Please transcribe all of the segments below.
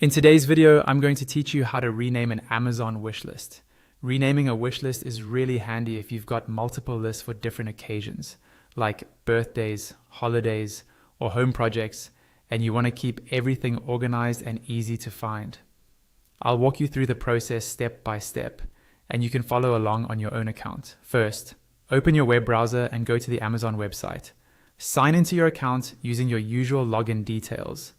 In today's video, I'm going to teach you how to rename an Amazon wishlist. Renaming a wishlist is really handy if you've got multiple lists for different occasions, like birthdays, holidays, or home projects, and you want to keep everything organized and easy to find. I'll walk you through the process step by step, and you can follow along on your own account. First, open your web browser and go to the Amazon website. Sign into your account using your usual login details.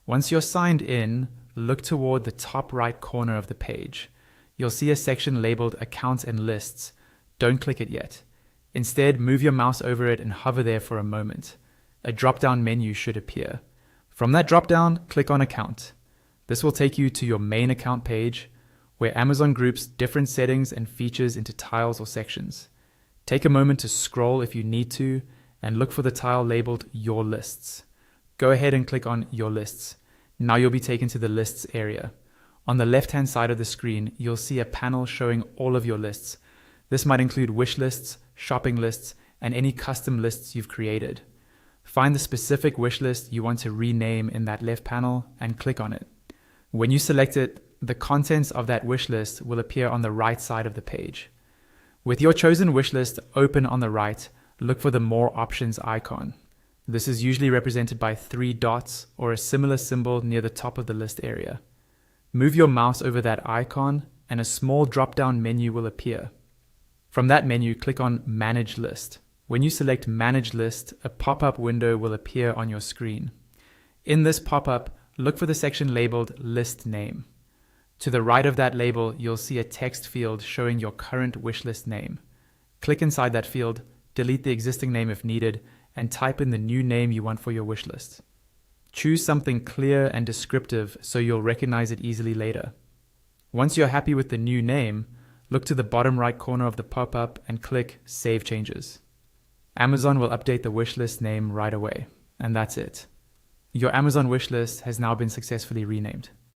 Once you're signed in, look toward the top right corner of the page. You'll see a section labeled Accounts and Lists. Don't click it yet. Instead, move your mouse over it and hover there for a moment. A drop-down menu should appear. From that drop-down, click on Account. This will take you to your main account page, where Amazon groups different settings and features into tiles or sections. Take a moment to scroll if you need to, and look for the tile labeled Your Lists. Go ahead and click on Your Lists. Now you'll be taken to the Lists area. On the left-hand side of the screen, you'll see a panel showing all of your lists. This might include wish lists, shopping lists, and any custom lists you've created. Find the specific wish list you want to rename in that left panel and click on it. When you select it, the contents of that wish list will appear on the right side of the page. With your chosen wish list open on the right, look for the More Options icon. This is usually represented by 3 dots or a similar symbol near the top of the list area. Move your mouse over that icon and a small drop-down menu will appear. From that menu, click on Manage List. When you select Manage List, a pop-up window will appear on your screen. In this pop-up, look for the section labeled List Name. To the right of that label, you'll see a text field showing your current wishlist name. Click inside that field, delete the existing name if needed, and type in the new name you want for your wish list. Choose something clear and descriptive so you'll recognize it easily later. Once you're happy with the new name, look to the bottom right corner of the pop-up and click Save Changes. Amazon will update the wish list name right away, and that's it. Your Amazon wish list has now been successfully renamed.